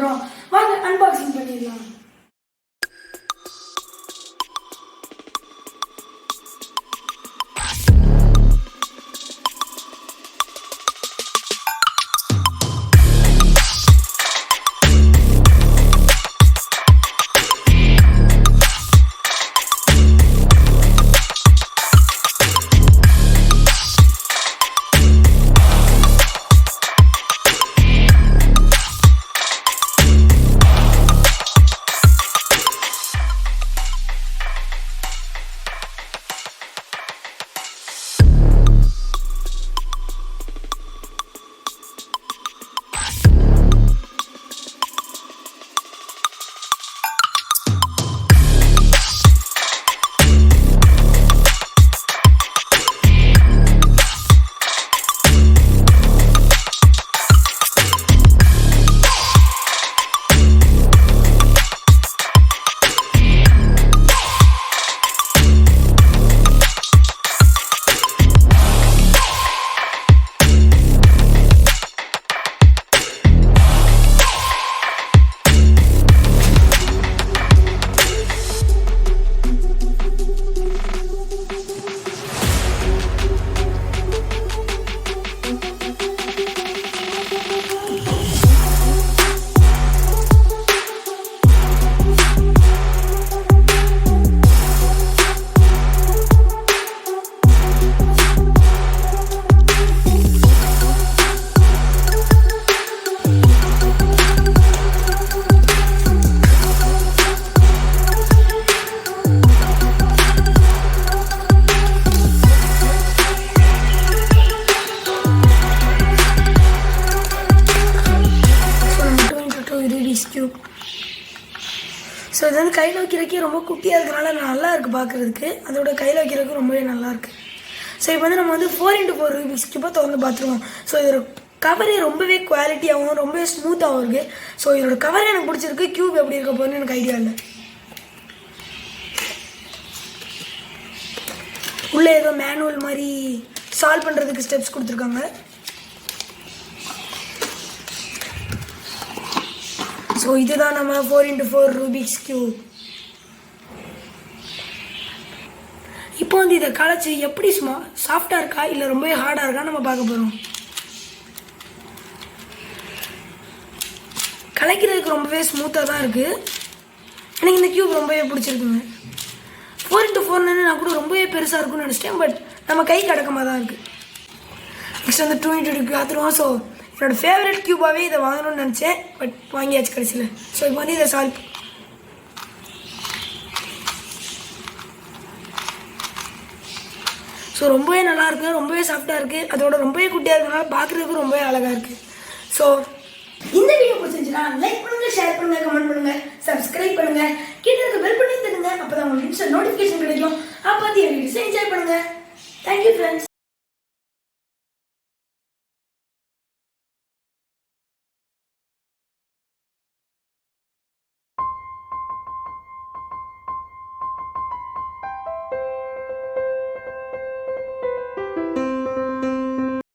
போகிறோம். வாங்க அன்பாக்சிங் பண்ணிடலாம். Cube. ஸோ இது வந்து கையில் வைக்கிறதுக்கே ரொம்ப குட்டியாக இருக்கிறனால நல்லா இருக்குது பார்க்குறதுக்கு. அதோட கையில் வைக்கிறதுக்கு ரொம்பவே நல்லாயிருக்கு. ஸோ இப்போ வந்து நம்ம வந்து 4x4 ரூபிக்ஸ் கியூபாக திறந்து பார்த்துருவோம். ஸோ இதோட கவரே ரொம்பவே குவாலிட்டியாகவும் ரொம்பவே ஸ்மூத்தாகவும் இருக்குது. ஸோ இதோட கவரே எனக்கு பிடிச்சிருக்கு. கியூப் எப்படி இருக்க போகுதுன்னு எனக்கு ஐடியா இல்லை. உள்ளே ஏதோ மேனுவல் மாதிரி சால்வ் பண்ணுறதுக்கு ஸ்டெப்ஸ் கொடுத்துருக்காங்க. ஸோ இதுதான் நம்ம 4x4 ரூபிக்ஸ் கியூப். இப்போ வந்து இதை கலைச்சி எப்படி சாஃப்டாக இருக்கா இல்லை ரொம்பவே ஹார்டாக இருக்கா நம்ம பார்க்க போகிறோம். கலைக்கிறதுக்கு ரொம்பவே ஸ்மூத்தாக தான் இருக்குது. எனக்கு இந்த கியூப் ரொம்பவே பிடிச்சிருக்குங்க. 4x4 நான் கூட ரொம்பவே பெருசாக இருக்கும்னு நினச்சிட்டேன். பட் நம்ம கைக்கு அடக்கமாக தான் இருக்குது. நெக்ஸ்ட் வந்து 2x2 பார்த்துருவோம். ஸோ என்னோடய ஃபேவரட் கியூபாகவே இதை வாங்கணும்னு நினச்சேன். பட் வாங்கியாச்சு கடைசியில். ஸோ இப்போ வந்து இதை சால்வ் ஸோ ரொம்பவே நல்லாயிருக்கு. ரொம்பவே சாஃப்டாக இருக்குது. அதோட ரொம்பவே குட்டியாக இருக்கிறனால பார்க்குறதுக்கு ரொம்பவே அழகாக இருக்குது. ஸோ இந்த வீடியோ பிடிச்சிருந்துச்சுன்னா லைக் பண்ணுங்கள், ஷேர் பண்ணுங்கள், கமெண்ட் பண்ணுங்கள், சப்ஸ்கிரைப் பண்ணுங்கள், கீழே இருக்க பெல் பண்ணி தருங்க. அப்போ தான் உங்களுக்கு நோட்டிஃபிகேஷன் கிடைக்கும். அப்போ அந்த வீடியோஸை என்ஜாய் பண்ணுங்கள். Thank you friends.